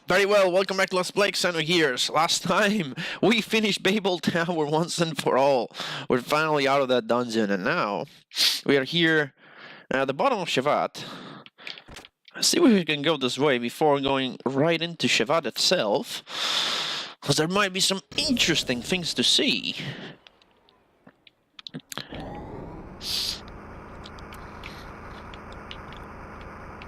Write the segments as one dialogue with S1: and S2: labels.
S1: Very well, welcome back to Let's Play Xenogears. Last time, we finished Babel Tower once and for all. We're finally out of that dungeon, and now we are here at the bottom of Shevat. Let's see if we can go this way before going right into Shevat itself, because there might be some interesting things to see.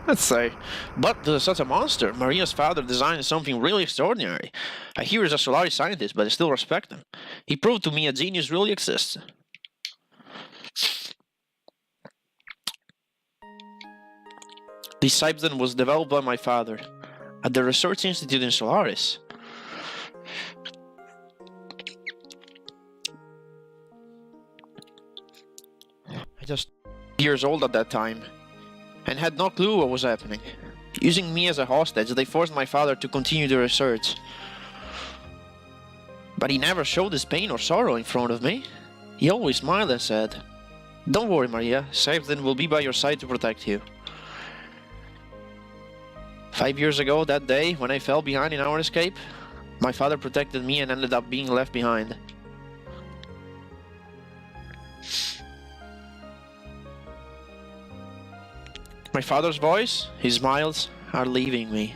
S1: Let's say. But there's such a monster. Maria's father designed something really extraordinary. I hear he's a Solaris scientist, but I still respect him. He proved to me a genius really exists. This Cybden was developed by my father at the Research Institute in Solaris. I just years old at that time, and had no clue what was happening. Using me as a hostage, they forced my father to continue the research. But he never showed his pain or sorrow in front of me. He always smiled and said, "Don't worry, Maria, Cybden will be by your side to protect you." 5 years ago, that day, when I fell behind in our escape, my father protected me and ended up being left behind. My father's voice, his smiles, are leaving me.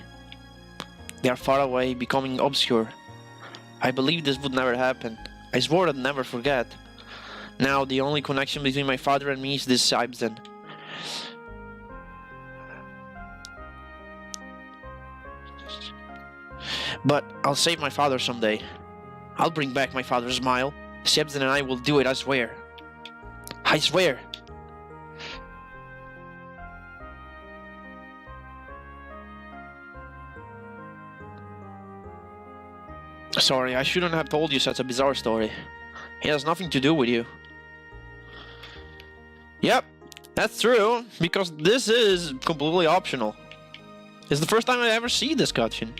S1: They are far away, becoming obscure. I believed this would never happen. I swore I'd never forget. Now the only connection between my father and me is this Cybden. But I'll save my father someday. I'll bring back my father's smile. Cybden and I will do it, I swear. I swear. Sorry, I shouldn't have told you such a bizarre story. It has nothing to do with you. Yep, that's true, because this is completely optional. It's the first time I ever see this cutscene.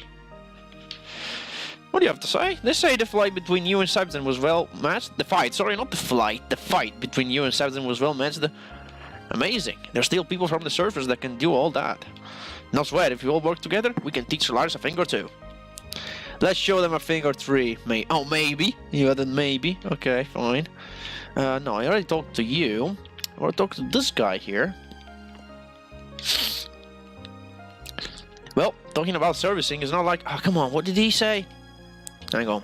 S1: What do you have to say? They say the fight between you and Cybden was well matched. The fight, sorry, not the flight. The fight between you and Cybden was well matched. Amazing. There's still people from the surface that can do all that. No sweat, if we all work together, we can teach Solaris a thing or two. Let's show them a thing or three. Oh, maybe. You added maybe. Okay, fine. No, I already talked to you. I want to talk to this guy here. Well, talking about servicing is not like... Oh, come on, what did he say? Hang on.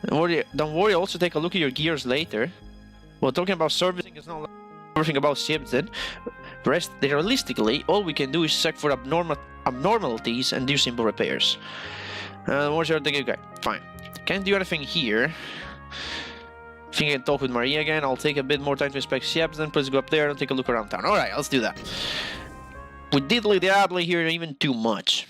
S1: Don't worry, I'll also take a look at your gears later. Well, talking about servicing is not like everything about Cybden. Realistically, all we can do is check for abnormalities and do simple repairs. What's your thing? Okay, fine. Can't do anything here. Think I can talk with Maria again. I'll take a bit more time to inspect Cybden. Please go up there and take a look around town. Alright, let's do that. We diddly-daddly here even too much.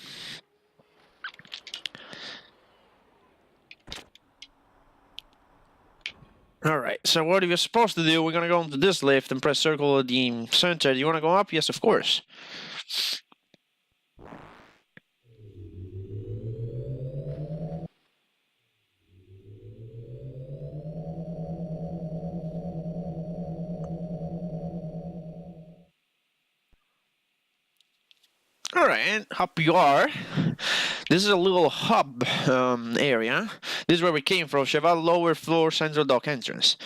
S1: Alright, so what are we supposed to do? We're gonna go into this lift and press circle at the center. Do you wanna go up? Yes, of course. Alright, and up you are. This is a little hub area. This is where we came from, Shevat lower floor central dock entrance.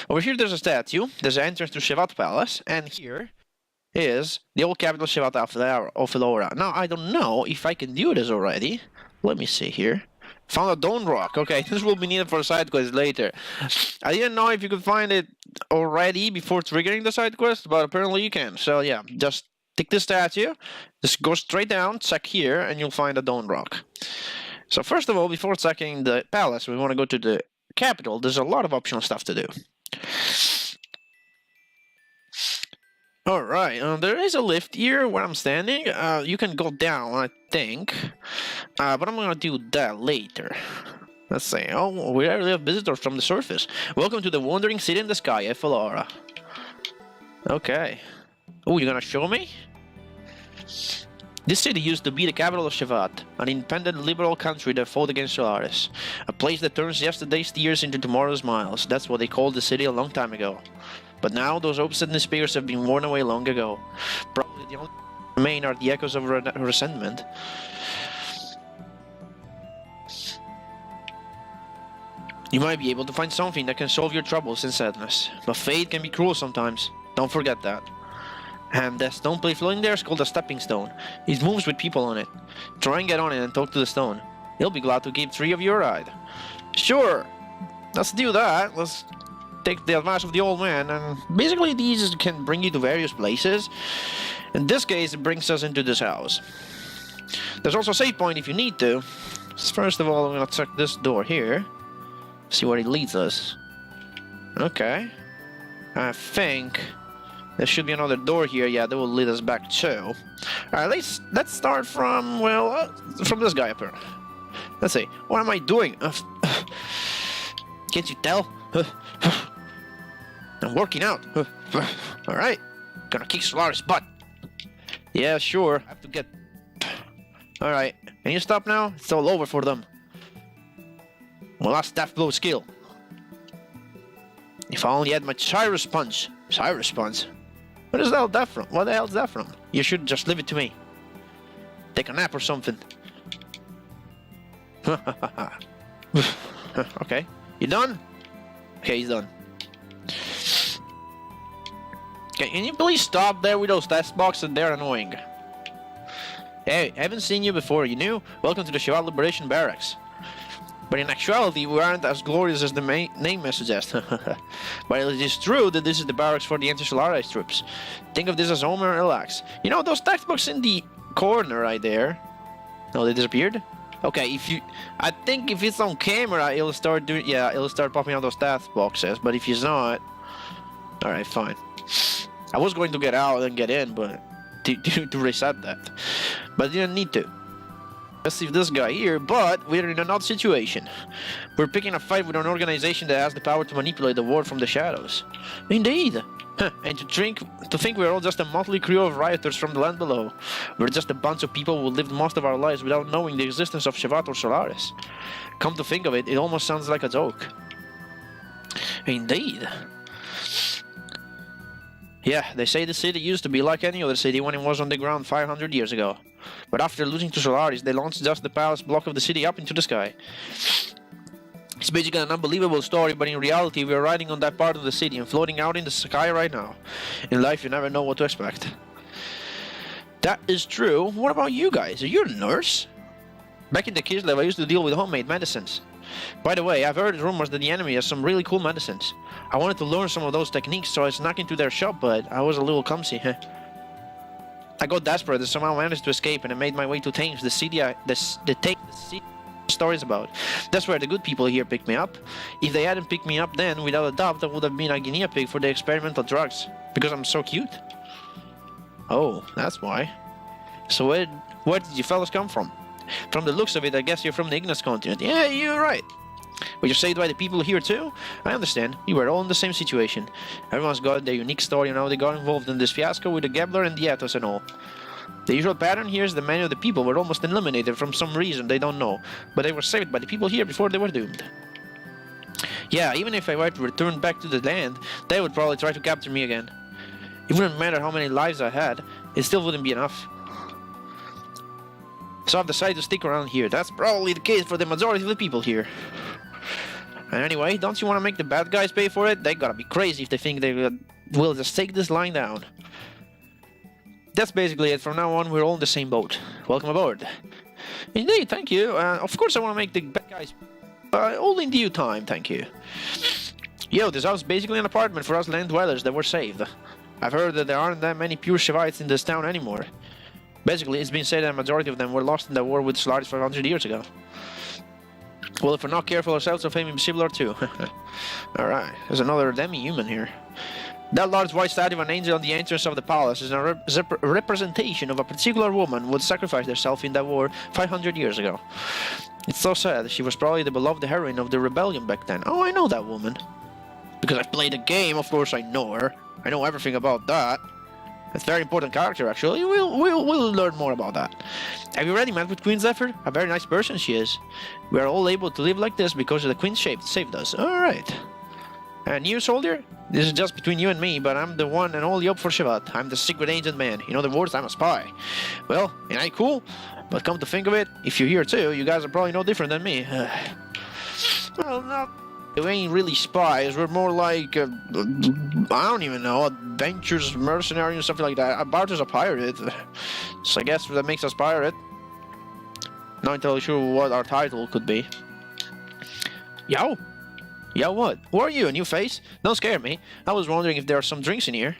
S1: Over here there's a statue, there's an entrance to Shevat Palace, and here is the old capital Shevat Aphel Aura. Now, I don't know if I can do this already. Let me see here. Found a Dawn Rock. Okay, this will be needed for a side quest later. I didn't know if you could find it already before triggering the side quest, but apparently you can. So yeah, just take this statue, just go straight down, check here, and you'll find a Dawn Rock. So first of all, before checking the palace, we want to go to the capital. There's a lot of optional stuff to do. Alright, there is a lift here where I'm standing. You can go down, I think. But I'm gonna do that later. Let's see. Oh, we already have visitors from the surface. Welcome to the wandering city in the sky, Aphel Aura. Okay. Oh, you're gonna show me? This city used to be the capital of Shevat, an independent liberal country that fought against Solaris. A place that turns yesterday's tears into tomorrow's smiles. That's what they called the city a long time ago. But now those hopes and despairs have been worn away long ago. Probably the only remain are the echoes of resentment. You might be able to find something that can solve your troubles and sadness, but fate can be cruel sometimes. Don't forget that. And that stone plate floating there is called a stepping stone. It moves with people on it. Try and get on it and talk to the stone. He'll be glad to give 3 of you a ride. Sure, let's do that. Let's take the advice of the old man, and basically these can bring you to various places. In this case, it brings us into this house. There's also a save point if you need to. First of all, I'm gonna check this door here. See where it leads us. Okay. I think there should be another door here. Yeah, that will lead us back too. Alright, let's start from, well, from this guy up here. Let's see. What am I doing? Can't you tell? I'm working out. Alright. Gonna kick Solaris' butt. Yeah, sure. I have to get... Alright. Can you stop now? It's all over for them. Well, that's Death Blow skill. If I only had my Cyrus Punch. Cyrus Punch? What is that from? What the hell is that from? You should just leave it to me. Take a nap or something. Okay. You done? Okay, he's done. Okay, can you please stop there with those test boxes? They're annoying. Hey, haven't seen you before, you new? Welcome to the Shevat Liberation Barracks. But in actuality, we aren't as glorious as the name suggests. But it is true that this is the barracks for the anti-Solaris troops. Think of this as home and relax. You know, those textbooks in the corner right there? No, they disappeared? Okay, I think if it's on camera, it'll start doing... Yeah, it'll start popping out those task boxes. But if it's not... Alright, fine. I was going to get out and get in, but... To reset that. But I didn't need to. Let's see this guy here, but we're in an odd situation. We're picking a fight with an organization that has the power to manipulate the world from the shadows. Indeed. And to think we're all just a motley crew of rioters from the land below. We're just a bunch of people who lived most of our lives without knowing the existence of Shevat or Solaris. Come to think of it, it almost sounds like a joke. Indeed. Yeah, they say the city used to be like any other city when it was on the ground 500 years ago. But after losing to Solaris, they launched just the palace block of the city up into the sky. It's basically an unbelievable story, but in reality, we are riding on that part of the city and floating out in the sky right now. In life, you never know what to expect. That is true. What about you guys? Are you a nurse? Back in the kids' lab, I used to deal with homemade medicines. By the way, I've heard rumors that the enemy has some really cool medicines. I wanted to learn some of those techniques, so I snuck into their shop, but I was a little clumsy. I got desperate and somehow managed to escape, and I made my way to Thames, the city the city stories about. That's where the good people here picked me up. If they hadn't picked me up then, without a doubt, I would have been a guinea pig for the experimental drugs. Because I'm so cute. Oh, that's why. So where did you fellas come from? From the looks of it, I guess you're from the Ignis continent. Yeah, you're right. Were you saved by the people here too? I understand. You were all in the same situation. Everyone's got their unique story and how they got involved in this fiasco with the Gabler and the Athos and all. The usual pattern here is that many of the people were almost eliminated from some reason they don't know, but they were saved by the people here before they were doomed. Yeah, even if I were to return back to the land, they would probably try to capture me again. It wouldn't matter how many lives I had, it still wouldn't be enough. So I've decided to stick around here. That's probably the case for the majority of the people here. And anyway, don't you want to make the bad guys pay for it? They gotta be crazy if they think they will just take this line down. That's basically it. From now on, we're all in the same boat. Welcome aboard. Indeed, thank you. Of course I want to make the bad guys... all in due time, thank you. Yo, this house is basically an apartment for us land dwellers that were saved. I've heard that there aren't that many pure Shevites in this town anymore. Basically, it's been said that a majority of them were lost in the war with Solaris 500 years ago. Well, if we're not careful ourselves, our fame will be similar too. Alright, there's another demi-human here. That large white statue of an angel on the entrance of the palace is a representation of a particular woman who would sacrifice herself in that war 500 years ago. It's so sad. She was probably the beloved heroine of the rebellion back then. Oh, I know that woman. Because I've played the game, of course I know her. I know everything about that. It's a very important character, actually. We'll learn more about that. Have you already met with Queen Zephyr? A very nice person she is. We are all able to live like this because the Queen saved us. Alright. And you, soldier? This is just between you and me, but I'm the one and only hope for Shevat. I'm the secret agent man. In other words, I'm a spy. Well, ain't I cool? But come to think of it, if you're here too, you guys are probably no different than me. Well, no, we ain't really spies. We're more like, I don't even know, adventurers, mercenaries, and something like that. Bart's a pirate. So I guess that makes us pirate. Not entirely sure what our title could be. Yo! Yo, what? Who are you? A new face? Don't scare me. I was wondering if there are some drinks in here.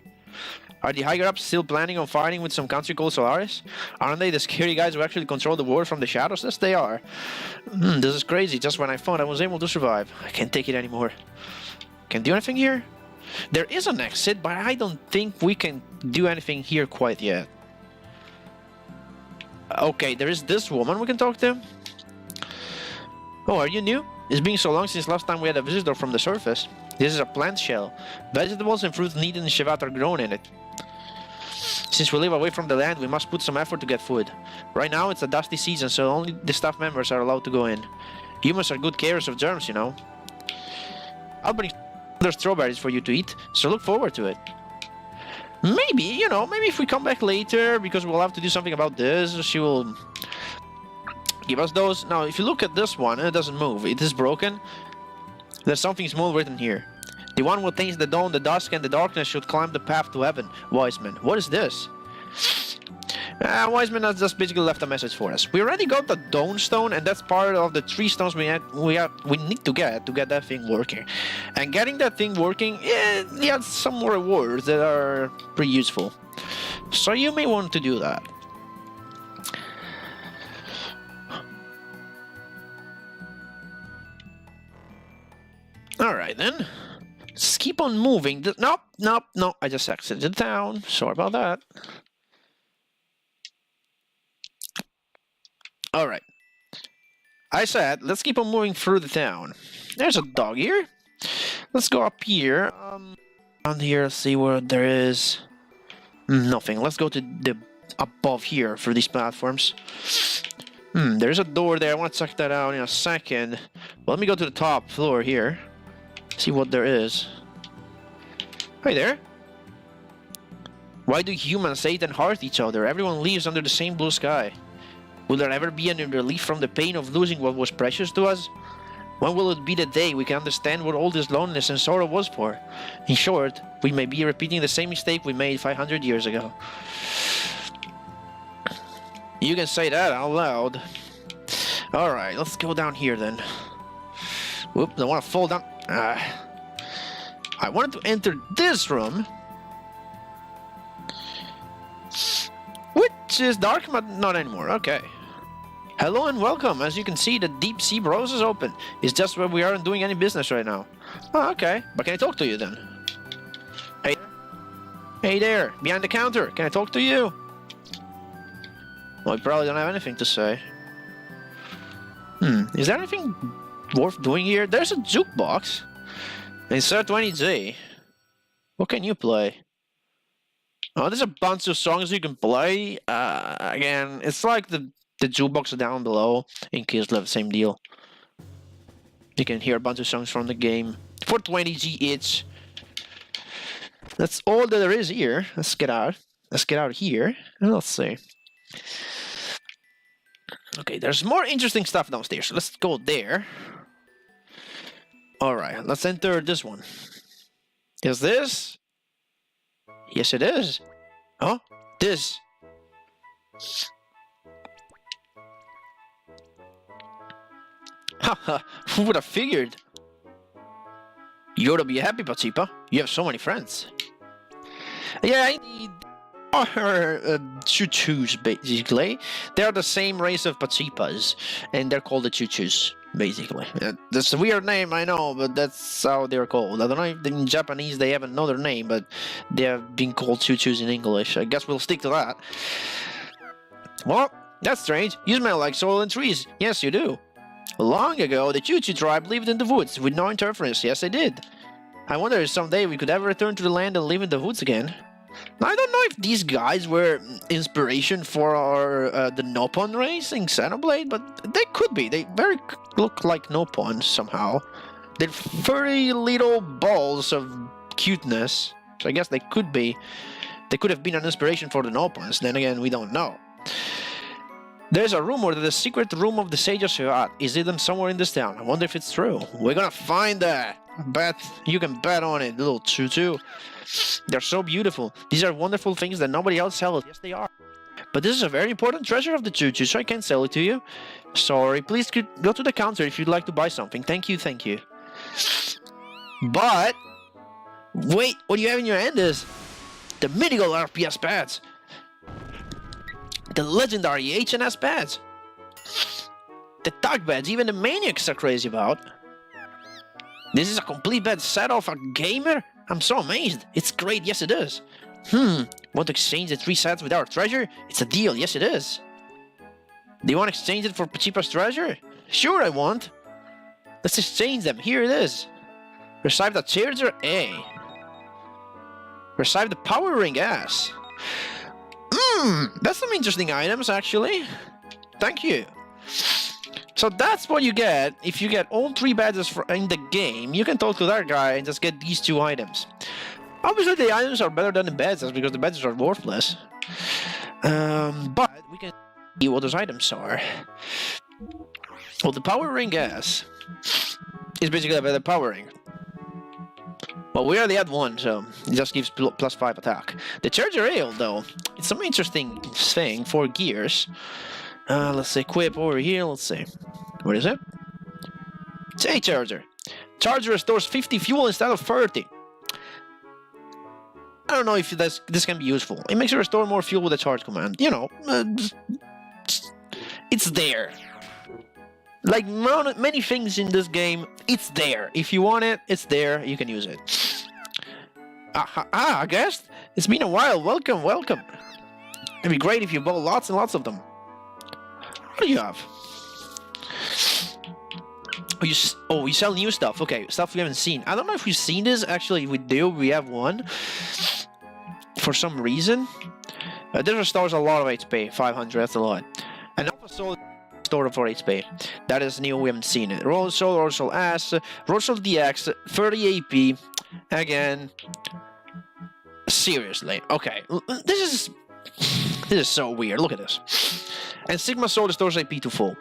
S1: Are the higher-ups still planning on fighting with some country called Solaris? Aren't they the scary guys who actually control the world from the shadows? Yes, they are. This is crazy. Just when I thought I was able to survive. I can't take it anymore. Can do anything here? There is an exit, but I don't think we can do anything here quite yet. Okay, there is this woman we can talk to. Oh, are you new? It's been so long since last time we had a visitor from the surface. This is a plant shell. Vegetables and fruits needed in Shevat are grown in it. Since we live away from the land, we must put some effort to get food. Right now, it's a dusty season, so only the staff members are allowed to go in. Humans are good carriers of germs, you know. I'll bring other strawberries for you to eat, so look forward to it. Maybe, you know, maybe if we come back later, because we'll have to do something about this, she will give us those. Now, if you look at this one, it doesn't move. It is broken. There's something small written here. The one who attains the dawn, the dusk, and the darkness should climb the path to heaven. Wiseman. What is this? Wiseman has just basically left a message for us. We already got the Dawn Stone, and that's part of the 3 stones we need to get that thing working. And getting that thing working, yeah, some rewards that are pretty useful. So you may want to do that. Alright then. Just keep on moving. Nope. I just exited town. Sorry about that. Alright. I said, let's keep on moving through the town. There's a dog here. Let's go up here. Down here, see what there is. Nothing. Let's go to the above here for these platforms. There's a door there. I want to check that out in a second. Well, let me go to the top floor here. See what there is. Hey there. Why do humans hate and hurt each other? Everyone lives under the same blue sky. Will there ever be any relief from the pain of losing what was precious to us? When will it be the day we can understand what all this loneliness and sorrow was for? In short, we may be repeating the same mistake we made 500 years ago. You can say that out loud. Alright, let's go down here then. Whoops, I want to fall down. I wanted to enter this room, which is dark, but not anymore. Okay. Hello and welcome. As you can see, the deep sea browse is open. It's just where we aren't doing any business right now. Oh, okay. But can I talk to you then? Hey. Hey there, behind the counter. Can I talk to you? Well, you probably don't have anything to say. Is there anything worth doing here? There's a jukebox. Insert 20G. What can you play? Oh, there's a bunch of songs you can play. Again, it's like the jukebox down below. In case you have the same deal. You can hear a bunch of songs from the game for 20G each. That's all that there is here. Let's get out. Let's get out of here. And let's see. Okay, there's more interesting stuff downstairs. Let's go there. Alright, let's enter this one. Is this? Yes, it is. Oh, this. Haha, who would have figured? You ought to be happy, Pachipa. You have so many friends. Yeah, I need choo-choos, basically. They're the same race of Pachipas, and they're called the choo-choos, basically. That's a weird name, I know, but that's how they're called. I don't know if in Japanese they have another name, but they have been called choo-choos in English. I guess we'll stick to that. Well, that's strange. You smell like soil and trees. Yes, you do. Long ago, the choo-choo tribe lived in the woods with no interference. Yes, they did. I wonder if someday we could ever return to the land and live in the woods again. I don't know if these guys were inspiration for our the Nopon race in Xenoblade, but they could be. They very look like Nopon somehow. They're furry little balls of cuteness. So I guess they could have been an inspiration for the Nopans. Then again, we don't know. There's a rumor that the secret room of the Sage of Shevat is hidden somewhere in this town. I wonder if it's true. We're gonna find that. You can bet on it, little Choo-Choo. They're so beautiful. These are wonderful things that nobody else sells. Yes, they are. But this is a very important treasure of the Choo-Choo, so I can't sell it to you. Sorry, please go to the counter if you'd like to buy something. Thank you, thank you. But wait, what do you have in your hand is the mythical RPS pads. The legendary HNS pads. The tug beds even the maniacs are crazy about. This is a complete bed set of a gamer? I'm so amazed. It's great, yes it is. Want to exchange the 3 sets with our treasure? It's a deal, yes it is. Do you want to exchange it for cheapest treasure? Sure I want. Let's exchange them, here it is. Receive the charger A. Receive the power ring S. That's some interesting items actually. Thank you. So that's what you get if you get all 3 badges in the game. You can talk to that guy and just get these 2 items. Obviously the items are better than the badges because the badges are worthless. But we can see what those items are. Well, the power ring S is basically a better power ring. Well, we already had one, so it just gives +5 attack. The charger ale, though, it's some interesting thing for gears. Let's equip over here, let's see. What is it? It's a charger. Charger restores 50 fuel instead of 30. I don't know if this can be useful. It makes you restore more fuel with a charge command. You know, it's there. Like many things in this game, it's there. If you want it, it's there. You can use it. I guess it's been a while. Welcome, welcome. It'd be great if you bought lots and lots of them. What do you have? Oh, you sell new stuff. Okay, stuff we haven't seen. I don't know if we've seen this. Actually, we do. We have one. For some reason. This restores a lot of HP. 500, that's a lot. And also store for HP. That is new, we haven't seen it. Roll Soul S, Roll Soul DX, 30 AP. Again. Seriously. Okay. This is so weird. Look at this. And Sigma Soul restores AP to full.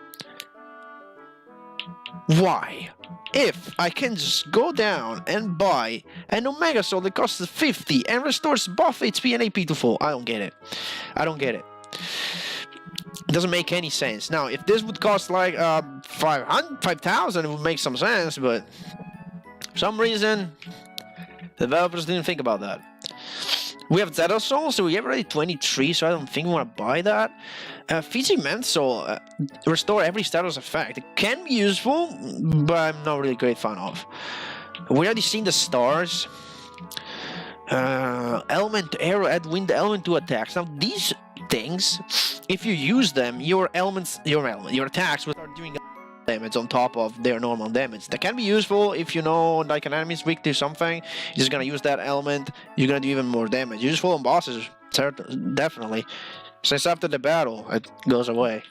S1: Why? If I can just go down and buy an Omega Soul that costs 50 and restores both HP and AP to full. I don't get it. I don't get it. It doesn't make any sense. Now, if this would cost like 5,000, it would make some sense, but for some reason, the developers didn't think about that. We have Zeta Soul, so we have already 23, so I don't think we want to buy that. Fiji Man Soul, restore every status effect. It can be useful, but I'm not really a great fan of. We already seen the stars. Element to arrow, add wind element to attacks. Now these things, if you use them, your attacks will start doing damage on top of their normal damage. That can be useful if you know like an enemy is weak to something. You're just gonna use that element. You're gonna do even more damage. Useful on bosses, definitely. Since after the battle, it goes away.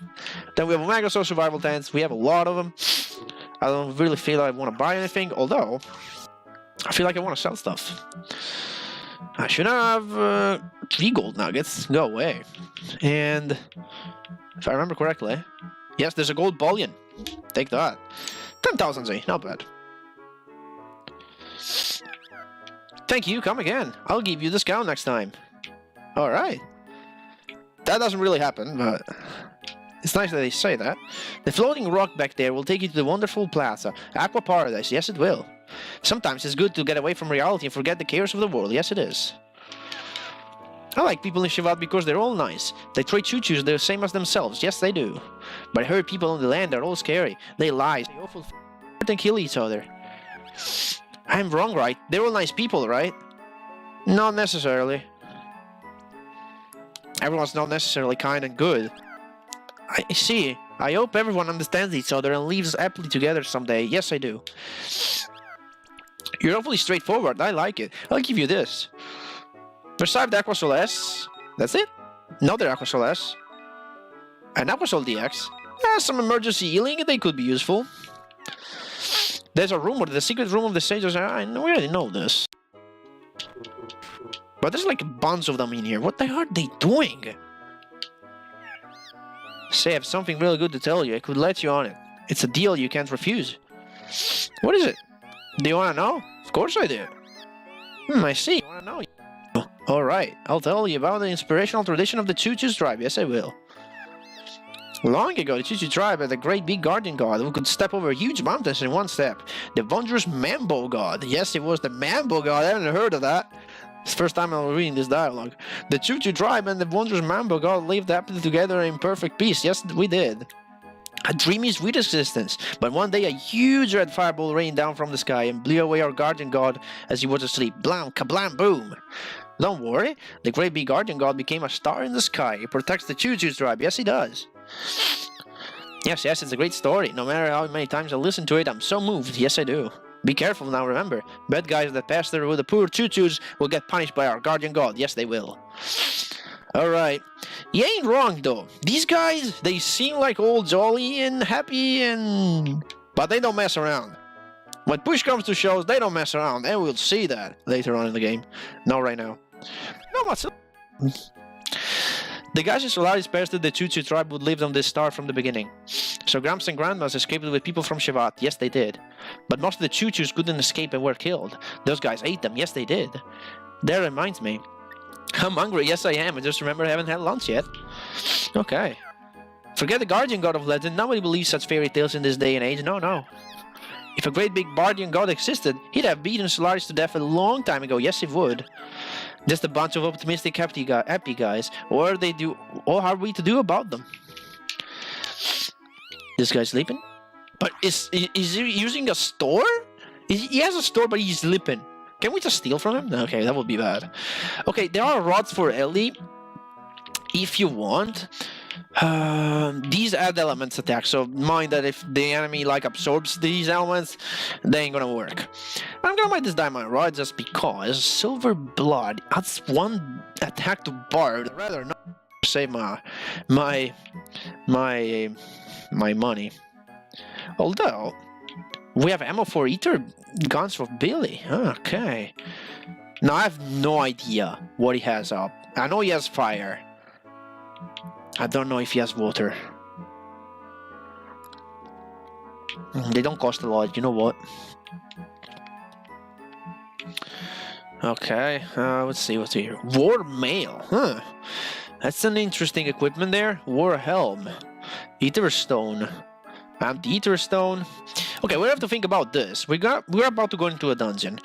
S1: Then we have Omega Soul Survival Tents. We have a lot of them. I don't really feel like I want to buy anything, although I feel like I want to sell stuff. I should have 3 gold nuggets. Go away. And if I remember correctly, yes, there's a gold bullion. Take that. 10,000 Z, not bad. Thank you, come again. I'll give you a discount next time. Alright. That doesn't really happen, but it's nice that they say that. The floating rock back there will take you to the wonderful plaza. Aqua Paradise, yes it will. Sometimes it's good to get away from reality and forget the chaos of the world, yes it is. I like people in Shevat because they're all nice. They treat choo-choos the same as themselves, yes they do. But I heard people on the land are all scary. They lie, they awful and kill each other. I'm wrong, right? They're all nice people, right? Not necessarily. Everyone's not necessarily kind and good. I see. I hope everyone understands each other and lives happily together someday. Yes, I do. You're awfully straightforward. I like it. I'll give you this. Receive the Aqua Soul S. That's it. Another Aqua Soul S. An Aqua Soul DX. Yeah, some emergency healing. They could be useful. There's a rumor, the secret room of the sages. I already know this. But there's like a bunch of them in here. What the hell are they doing? Say, I have something really good to tell you. I could let you on it. It's a deal you can't refuse. What is it? Do you want to know? Of course I do. I see. You want to know? Alright, I'll tell you about the inspirational tradition of the Choo-Choo tribe. Yes, I will. Long ago, the Choo-Choo tribe had a great big guardian god who could step over huge mountains in one step. The wondrous Mambo god. Yes, it was the Mambo god. I haven't heard of that. It's the first time I'm reading this dialogue. The Choo-Choo tribe and the wondrous Mambo god lived happily together in perfect peace. Yes, we did. A dreamy, sweet existence. But one day, a huge red fireball rained down from the sky and blew away our guardian god as he was asleep. Blam, kablam, boom. Don't worry. The great big guardian god became a star in the sky. He protects the Choo-Choo tribe. Yes, he does. Yes, it's a great story. No matter how many times I listen to it, I'm so moved. Yes, I do. Be careful now, remember. Bad guys that pass through the poor Choo-Choos will get punished by our guardian god. Yes, they will. Alright. You ain't wrong, though. These guys, they seem like all jolly and happy and... But they don't mess around. When push comes to shoves, they don't mess around. And we'll see that later on in the game. Not right now. No, what's up? The guys in Solaris pestered the Choo-Choo tribe would live on this star from the beginning. So Gramps and Grandmas escaped with people from Shevat. Yes, they did. But most of the Choo-Choos couldn't escape and were killed. Those guys ate them. Yes, they did. That reminds me. I'm hungry. Yes, I am. I just remember I haven't had lunch yet. Okay. Forget the guardian god of legend. Nobody believes such fairy tales in this day and age. No. If a great big guardian god existed, he'd have beaten Solaris to death a long time ago. Yes, he would. Just a bunch of optimistic happy guys. What are we to do about them? This guy's sleeping? But is he using a store? He has a store, but he's sleeping. Can we just steal from him? Okay, that would be bad. Okay, there are rods for Ellie. If you want. These add elements attack, so mind that if the enemy absorbs these elements, they ain't gonna work. I'm gonna buy this diamond rod just because silver blood adds 1 attack to Bard. I'd rather not save my money. Although we have ammo for ether guns for Billy. Okay. Now I have no idea what he has up. I know he has fire. I don't know if he has water. They don't cost a lot, you know what? Okay, let's see what's here. War mail, huh? That's an interesting equipment there. War helm. Ether stone. And ether stone. Okay, we have to think about this. We're about to go into a dungeon.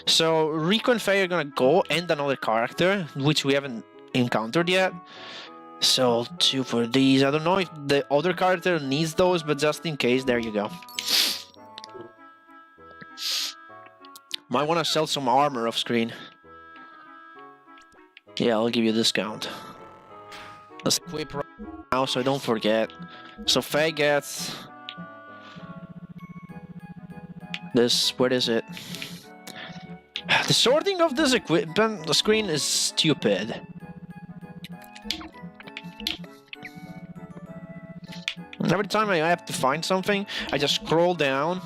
S1: So Rico and Faye are gonna go and another character, which we haven't encountered yet. So 2 for these. I don't know if the other character needs those, but just in case, there you go. Might want to sell some armor off screen. Yeah, I'll give you a discount. Let's equip right now so I don't forget. So Faye gets this. What is it? The sorting of this equipment, the screen is stupid. Every time I have to find something, I just scroll down,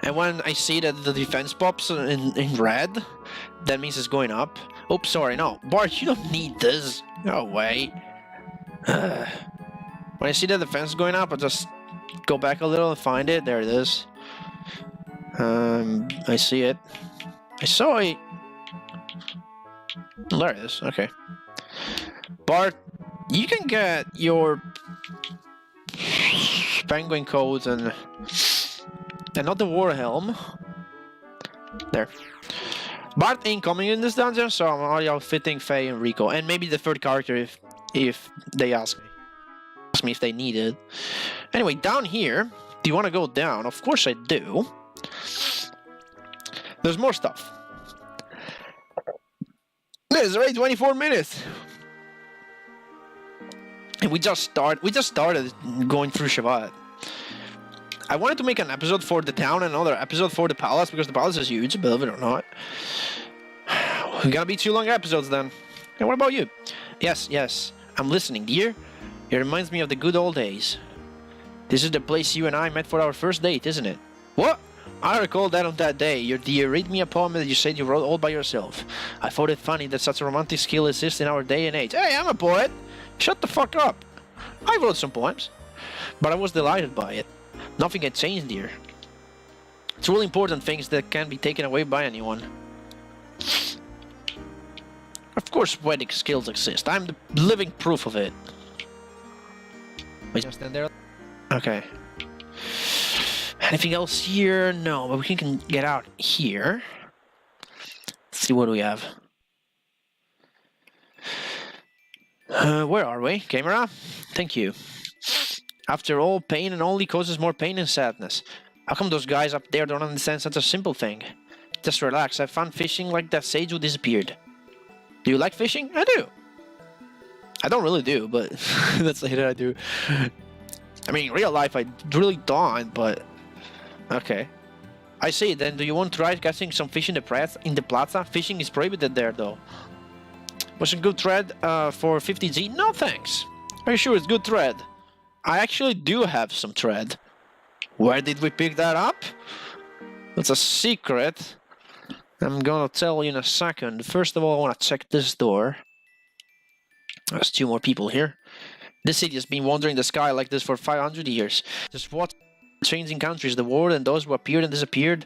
S1: and when I see that the defense pops in red, that means it's going up. Oops, sorry, no. Bart, you don't need this. No way. When I see the defense going up, I just go back a little and find it. There it is. I see it. I saw it. There it is. Okay. Bart, you can get your penguin coat and not the war helm. There. Bart ain't coming in this dungeon, so I'm already outfitting Faye and Rico, and maybe the third character if they ask me if they need it. Anyway, down here, do you want to go down? Of course I do. There's more stuff. It's already 24 minutes. And we just started going through Shevat. I wanted to make an episode for the town and another episode for the palace, because the palace is huge, believe it or not. We're gonna be 2 long episodes then. And what about you? Yes, I'm listening, dear. It reminds me of the good old days. This is the place you and I met for our first date, isn't it? What? I recall that on that day, you read me a poem that you said you wrote all by yourself. I thought it funny that such a romantic skill exists in our day and age. Hey, I'm a poet! Shut the fuck up! I wrote some poems, but I was delighted by it. Nothing had changed here. It's really important things that can't be taken away by anyone. Of course poetic skills exist. I'm the living proof of it. Wait, just stand there. Okay. Anything else here? No, but we can get out here. Let's see what we have. Where are we? Camera? Thank you. After all, pain and only causes more pain and sadness. How come those guys up there don't understand such a simple thing? Just relax, I found fishing like that sage who disappeared. Do you like fishing? I do. I don't really do, but let's say that I do. I mean, in real life I really don't, but... Okay. I see, then do you want to try catching some fish in the plaza? Fishing is prohibited there, though. Was it good thread for 50G? No thanks. Are you sure it's good thread? I actually do have some thread. Where did we pick that up? That's a secret. I'm gonna tell you in a second. First of all, I want to check this door. There's 2 more people here. This city has been wandering the sky like this for 500 years. Just watch changing countries, the world, and those who appeared and disappeared.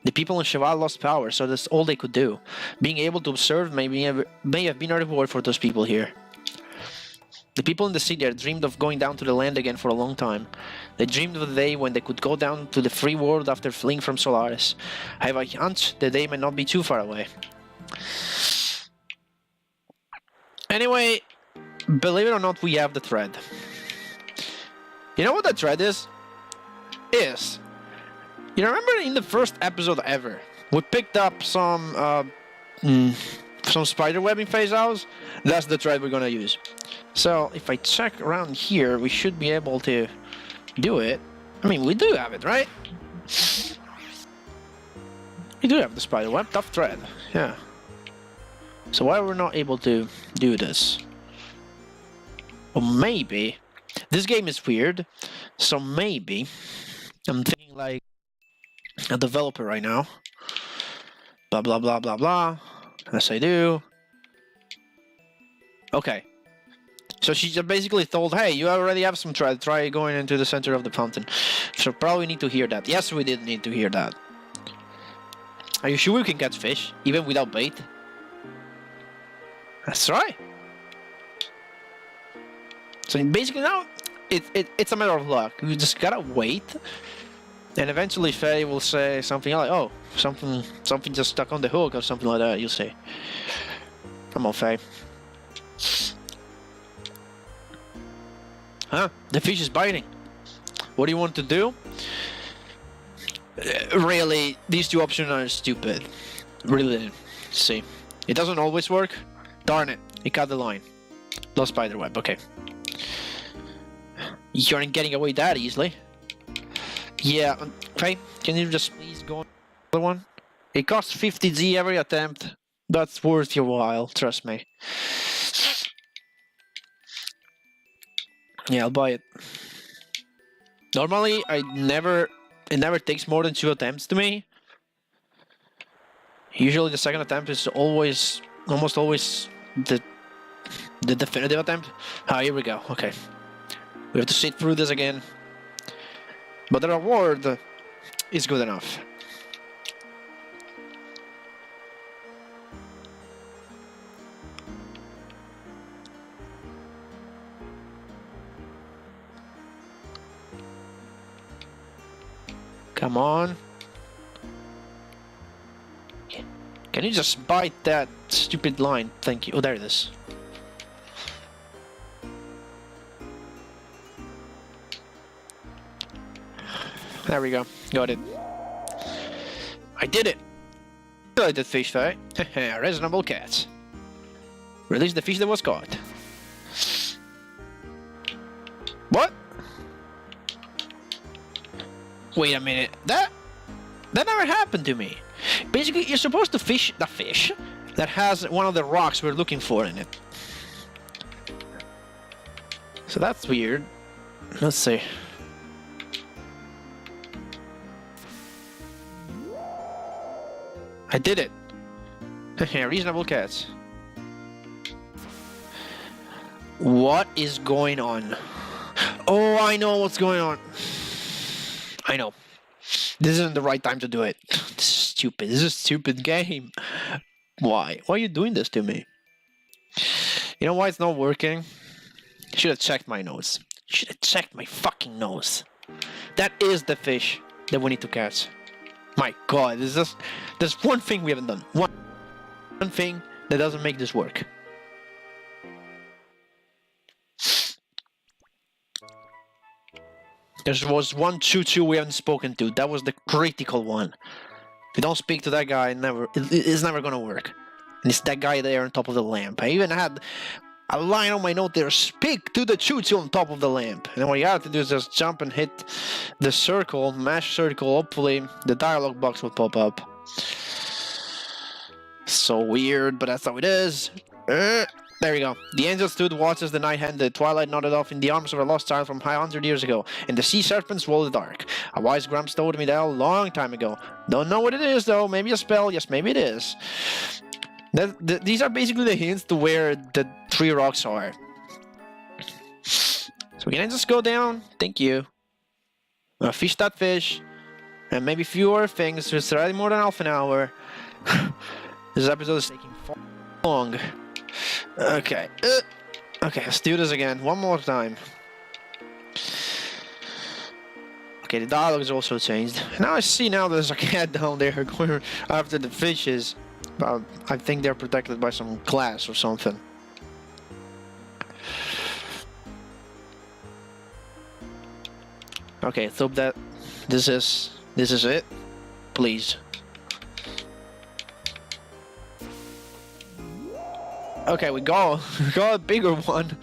S1: The people in Shevat lost power, so that's all they could do. Being able to observe may have been a reward for those people here. The people in the city had dreamed of going down to the land again for a long time. They dreamed of the day when they could go down to the free world after fleeing from Solaris. I have a hunch the day may not be too far away. Anyway, believe it or not, we have the thread. You know what the thread is? You remember in the first episode ever, we picked up some spider webbing phase outs? That's the thread we're gonna use. So if I check around here, we should be able to do it. I mean, we do have it, right? We do have the spider web, tough thread, yeah. So why are we not able to do this? Or maybe, this game is weird, so maybe, I'm thinking like a developer right now. Blah, blah, blah, blah, blah. Yes, I do. Okay. So she just basically told, hey, you already have some thread, try going into the center of the fountain. So probably need to hear that. Yes, we did need to hear that. Are you sure we can catch fish, even without bait? That's right. So basically now, it's a matter of luck. We just gotta wait. And eventually Faye will say something like, oh, something just stuck on the hook or something like that, you'll say. Come on, Faye. Huh? The fish is biting. What do you want to do? Really, these 2 options are stupid. Really. See. It doesn't always work. Darn it. He cut the line. Lost spider web. Okay. You aren't getting away that easily. Yeah. Okay. Can you just please go on the other one? It costs 50G every attempt. That's worth your while. Trust me. Yeah, I'll buy it. Normally, it never takes more than 2 attempts to me. Usually the second attempt is almost always the definitive attempt. Ah, here we go, okay. We have to sit through this again. But the reward is good enough. Come on. Can you just bite that stupid line? Thank you. Oh, there it is. There we go. Got it. I did it. I did fish fight. Reasonable cat. Release the fish that was caught. What? Wait a minute. That never happened to me. Basically, you're supposed to fish the fish that has one of the rocks we're looking for in it. So that's weird. Let's see. I did it. Reasonable cats. What is going on? Oh, I know what's going on. I know. This isn't the right time to do it. This is stupid. This is a stupid game. Why? Why are you doing this to me? You know why it's not working? Should have checked my nose. Should have checked my fucking nose. That is the fish that we need to catch. My god, there's one thing we haven't done. One thing that doesn't make this work. There was one choo-choo we haven't spoken to. That was the critical one. If you don't speak to that guy, it's never gonna work. And it's that guy there on top of the lamp. I even had a line on my note there, speak to the choo-choo on top of the lamp. And then what you have to do is just jump and hit the circle, mash circle, hopefully the dialogue box will pop up. So weird, but that's how it is. There you go. The angel stood, watched as the night ended. Twilight nodded off in the arms of a lost child from 100 years ago, and the sea serpents rolled the dark. A wise Gramps told me that a long time ago. Don't know what it is though. Maybe a spell. Yes, maybe it is. These are basically the hints to where the 3 rocks are. So we can just go down. Thank you. Fish that fish. And maybe fewer things. It's already more than half an hour. This episode is taking far long. Okay. Okay, let's do this again. One more time. Okay, the dialogue is also changed. Now I see there's a cat down there going after the fishes. I think they're protected by some glass or something. Okay, so that this is it. Please. Okay, we got a bigger one.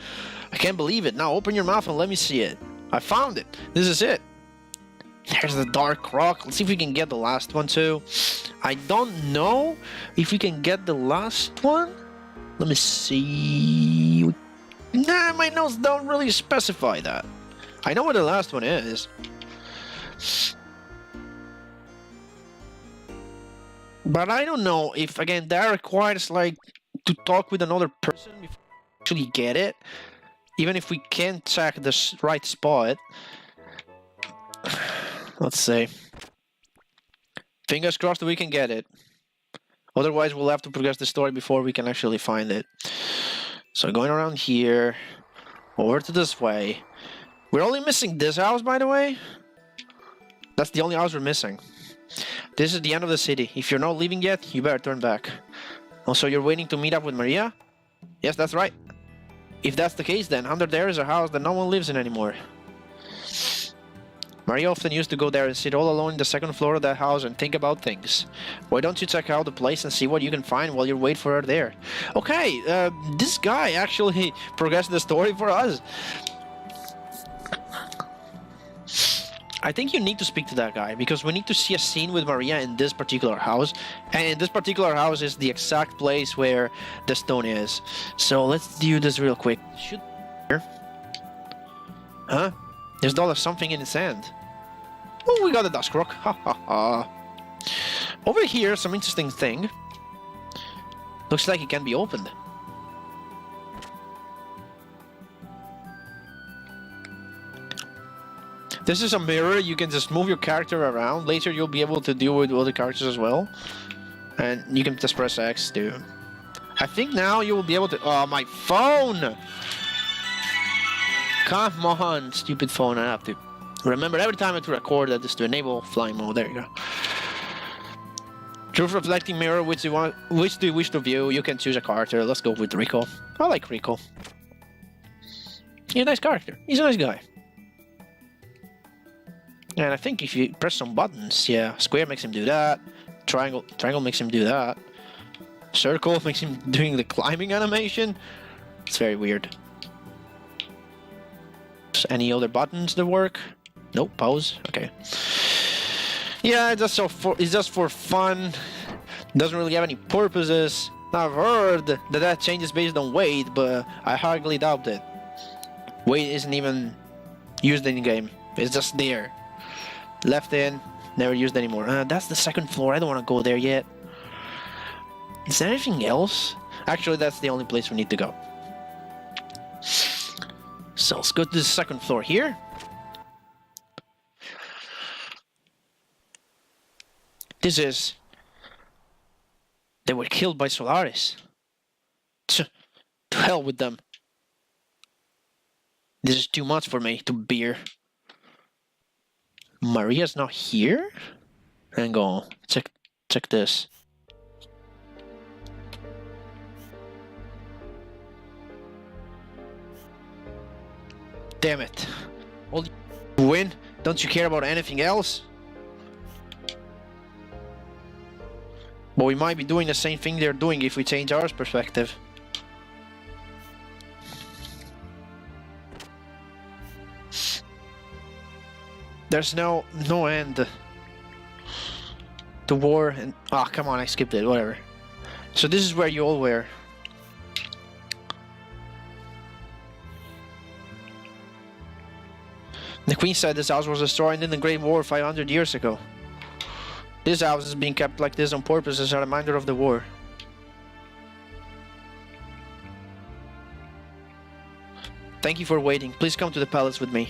S1: I can't believe it. Now open your mouth and let me see it. I found it. This is it. There's the dark rock. Let's see if we can get the last one too. I don't know if we can get the last one. Let me see. Nah, my notes don't really specify that. I know what the last one is. But I don't know if, again, that requires, like, to talk with another person before we actually get it. Even if we can't check the right spot. Let's see. Fingers crossed that we can get it. Otherwise, we'll have to progress the story before we can actually find it. So going around here, over to this way. We're only missing this house, by the way. That's the only house we're missing. This is the end of the city. If you're not leaving yet, you better turn back. Also, you're waiting to meet up with Maria? Yes, that's right. If that's the case, then under there is a house that no one lives in anymore. Maria often used to go there and sit all alone in the second floor of that house and think about things. Why don't you check out the place and see what you can find while you wait for her there? Okay, this guy actually progressed the story for us. I think you need to speak to that guy, because we need to see a scene with Maria in this particular house. And in this particular house is the exact place where the stone is. So let's do this real quick. Should here? Huh? There's something in its hand. Oh, we got a dust croc. Ha ha ha. Over here, some interesting thing. Looks like it can be opened. This is a mirror. You can just move your character around. Later, you'll be able to deal with other characters as well. And you can just press X too. I think now you will be able to... Oh, my phone! Come on, stupid phone. I have to remember every time I have to record that just to enable flying mode. There you go. Truth reflecting mirror. Which do you wish to view? You can choose a character. Let's go with Rico. I like Rico. He's a nice character. He's a nice guy. And I think if you press some buttons, yeah, square makes him do that. Triangle makes him do that. Circle makes him doing the climbing animation. It's very weird. Any other buttons that work? Nope. Pause. Okay. Yeah, it's just for fun. Doesn't really have any purposes. I've heard that changes based on weight, but I hardly doubt it. Weight isn't even used in the game. It's just there. Left in, never used anymore. That's the second floor. I don't want to go there yet. Is there anything else? Actually, that's the only place we need to go. So let's go to the second floor here. This is... They were killed by Solaris. To hell with them. This is too much for me to bear. Maria's not here? Hang on. Check this. Damn it. All you win? Don't you care about anything else? But we might be doing the same thing they're doing if we change our perspective. There's no end. The war and... Ah, come on, I skipped it, whatever. So this is where you all were. The Queen said this house was destroyed in the Great War 500 years ago. This house is being kept like this on purpose as a reminder of the war. Thank you for waiting. Please come to the palace with me.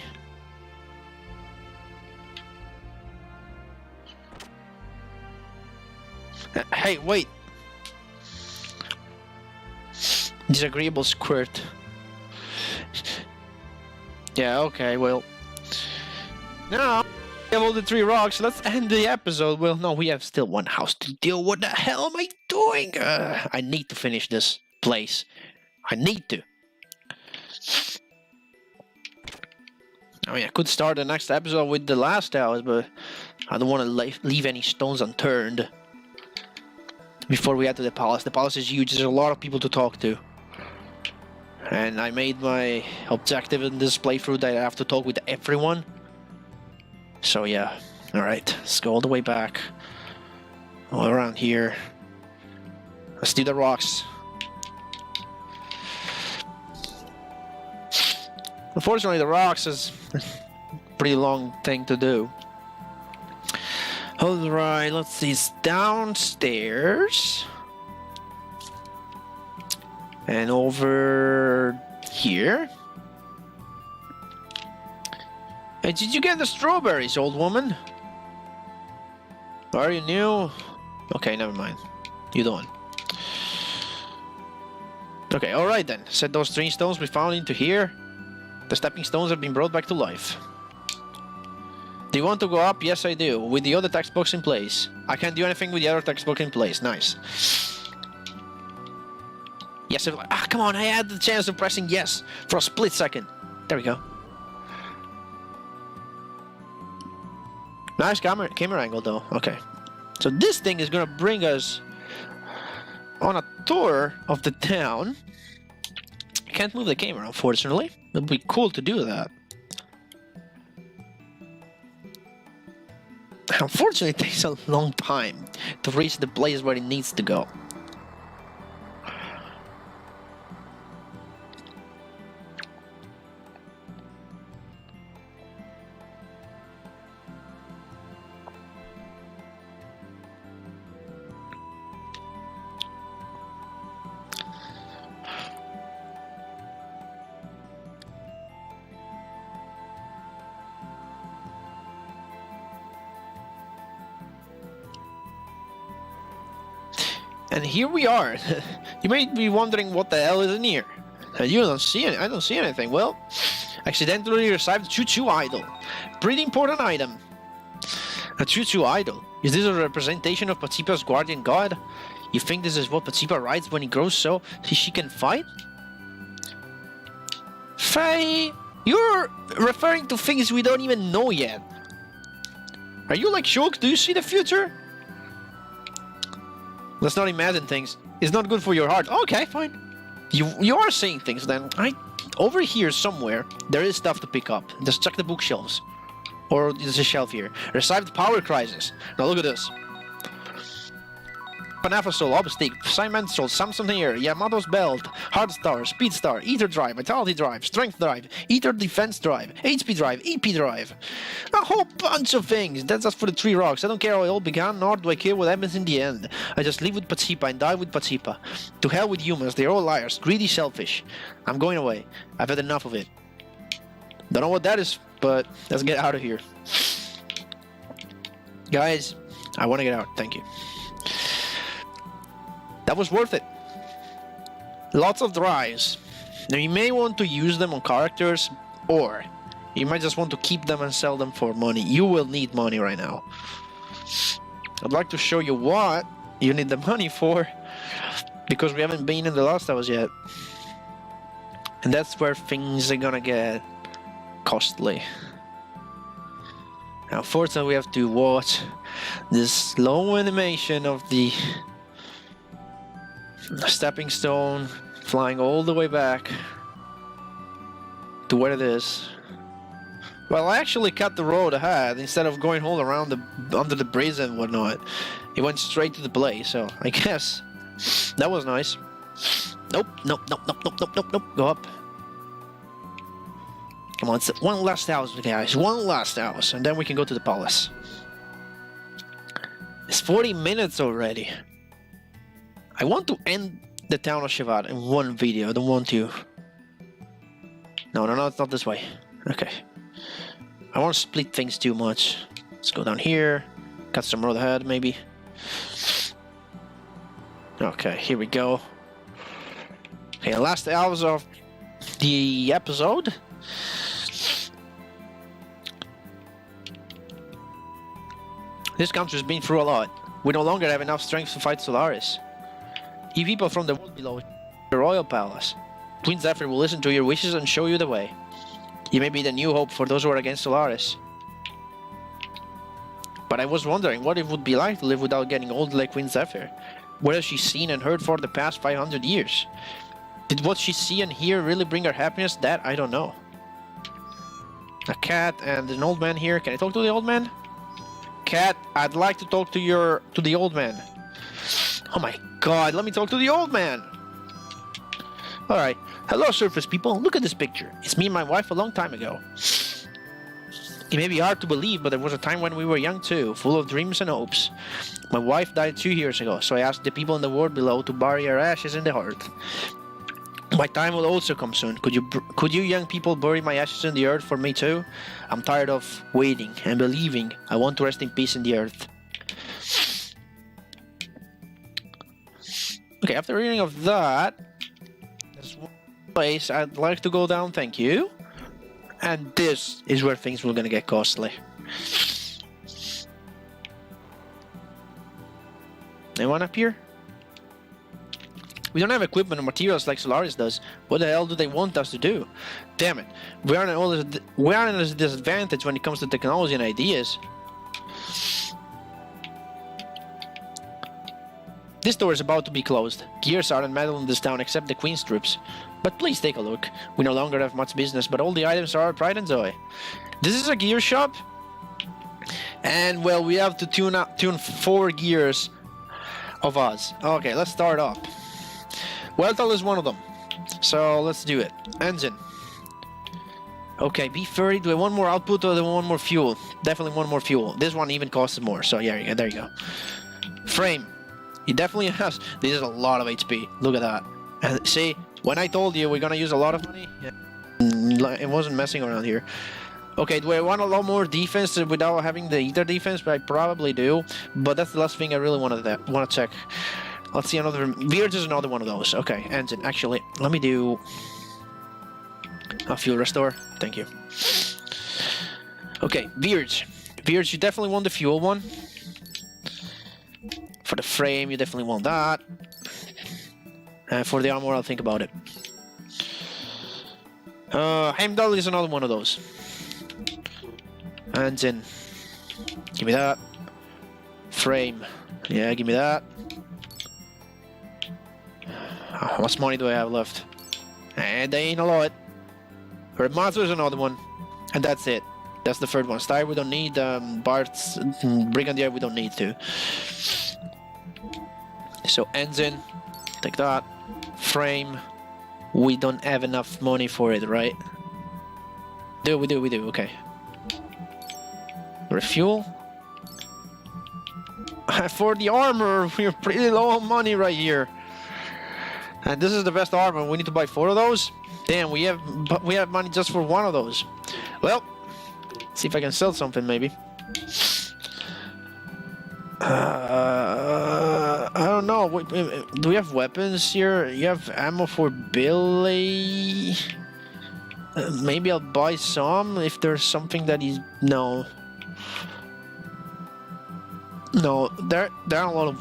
S1: Hey, wait! Disagreeable squirt. Yeah, okay, well... Now, we have all the 3 rocks, let's end the episode. Well, no, we have still 1 house to deal. What the hell am I doing? I need to finish this place. I need to. I mean, I could start the next episode with the last house, but I don't want to leave any stones unturned before we head to the palace. The palace is huge, there's a lot of people to talk to. And I made my objective in this playthrough that I have to talk with everyone. So yeah, alright, let's go all the way back. All around here. Let's do the rocks. Unfortunately, the rocks is a pretty long thing to do. Alright, let's see, it's downstairs. And over here. Hey, did you get the strawberries, old woman? Are you new? Okay, never mind. You don't. Okay, alright then. Set those 3 stones we found into here. The stepping stones have been brought back to life. Do you want to go up? Yes, I do. With the other textbooks in place. I can't do anything with the other textbook in place. Nice. Yes, come on, I had the chance of pressing yes for a split second. There we go. Nice camera angle though. Okay. So this thing is gonna bring us on a tour of the town. I can't move the camera, unfortunately. It would be cool to do that. Unfortunately, it takes a long time to reach the place where it needs to go. And here we are. You may be wondering what the hell is in here. You don't see any. I don't see anything. Well, accidentally received choo-choo idol. Pretty important item. A choo-choo idol. Is this a representation of Patsipa's guardian god? You think this is what Patsipa rides when he grows so she can fight? Faye, you're referring to things we don't even know yet. Are you like Shulk? Do you see the future? Let's not imagine things. It's not good for your heart. Okay, fine. You are saying things then. Over here somewhere, there is stuff to pick up. Just check the bookshelves. Or there's a shelf here. Received power crisis. Now look at this. Panafrosol, Obstick, Cymentrol, Samson Air, Yamato's Belt, Hard Star, Speed Star, Ether Drive, Vitality Drive, Strength Drive, Ether Defense Drive, HP Drive, EP Drive. A whole bunch of things. That's just for the 3 rocks. I don't care how it all began, nor do I care what happens in the end. I just live with Patsipa and die with Patsipa. To hell with humans, they're all liars, greedy, selfish. I'm going away. I've had enough of it. Don't know what that is, but let's get out of here. Guys, I want to get out. Thank you. That was worth it. Lots of drives. Now you may want to use them on characters, or you might just want to keep them and sell them for money. You will need money right now. I'd like to show you what you need the money for, because we haven't been in the Last Hours yet. And that's where things are gonna get costly. Now, unfortunately, we have to watch this slow animation of the stepping stone flying all the way back to where it is. Well, I actually cut the road ahead instead of going all around under the bridge and whatnot. It went straight to the place, so I guess that was nice. Nope. Go up. Come on, it's one last house, guys. One last house, and then we can go to the palace. It's 40 minutes already. I want to end the town of Shevat in one video. I don't want to. No, it's not this way. Okay. I want to split things too much. Let's go down here. Cut some road ahead, maybe. Okay, here we go. Okay, last hours of the episode. This country's been through a lot. We no longer have enough strength to fight Solaris. You people from the world below the royal palace. Queen Zephyr will listen to your wishes and show you the way. You may be the new hope for those who are against Solaris. But I was wondering what it would be like to live without getting old like Queen Zephyr. What has she seen and heard for the past 500 years? Did what she see and hear really bring her happiness? That I don't know. A cat and an old man here. Can I talk to the old man? Cat, I'd like to talk to the old man. Oh my god, let me talk to the old man. Alright. Hello, surface people. Look at this picture. It's me and my wife a long time ago. It may be hard to believe, but there was a time when we were young too, full of dreams and hopes. My wife died 2 years ago, so I asked the people in the world below to bury her ashes in the earth. My time will also come soon. Could you young people bury my ashes in the earth for me too? I'm tired of waiting and believing. I want to rest in peace in the earth. Okay, after reading of that, there's one place I'd like to go down, thank you. And this is where things were gonna get costly. Anyone up here? We don't have equipment or materials like Solaris does. What the hell do they want us to do? Damn it. We aren't at a disadvantage when it comes to technology and ideas. This door is about to be closed. Gears aren't metal in this town except the Queen's troops. But please take a look. We no longer have much business, but all the items are our pride and joy. This is a gear shop. And well, we have to tune 4 gears of us. Okay, let's start off. Weltal is one of them. So let's do it. Engine. Okay, B30. Do I want more output or do I want more fuel? Definitely want more fuel. This one even costs more. So yeah, there you go. Frame. It definitely has. This is a lot of HP. Look at that. And see, when I told you we're gonna use a lot of money, it wasn't messing around here. Okay, do I want a lot more defense without having the ether defense? But I probably do. But that's the last thing I really want to check. Let's see another. Beards is another one of those. Okay, engine. Actually, let me do a fuel restore. Thank you. Okay, Beards. Beards, you definitely want the fuel one. For the frame, you definitely want that. And for the armor, I'll think about it. Heimdall is another one of those. Engine. Give me that. Frame. Yeah, give me that. How much money do I have left? And they ain't a lot. Master is another one. And that's it. That's the third one. Style we don't need. Bart's Brigadier we don't need to. So engine, take that. Frame, we don't have enough money for it, right? We do, okay. Refuel. For the armor, we're pretty low on money right here. And this is the best armor, we need to buy 4 of those? Damn, we have money just for 1 of those. Well, see if I can sell something maybe. I don't know. Do we have weapons here? You have ammo for Billy? Maybe I'll buy some if there's something that is... No. No, there are a lot of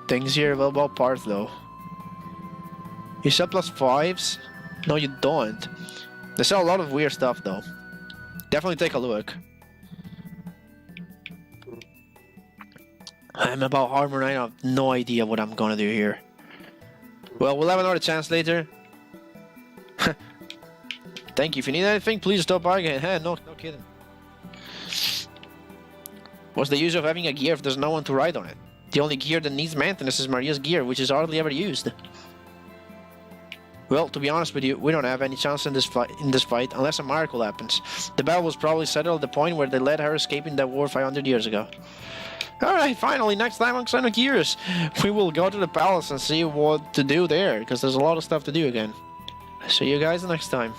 S1: things here. Well, about parts though. You sell +5s? No, you don't. They sell a lot of weird stuff though. Definitely take a look. I'm about armor, I have no idea what I'm gonna do here. Well, we'll have another chance later. Thank you. If you need anything, please stop by again. Hey, no kidding. What's the use of having a gear if there's no one to ride on it? The only gear that needs maintenance is Maria's gear, which is hardly ever used. Well, to be honest with you, we don't have any chance in this fight unless a miracle happens. The battle was probably settled at the point where they let her escape in that war 500 years ago. Alright, finally, next time on Xenogears, we will go to the palace and see what to do there, because there's a lot of stuff to do again. See you guys next time.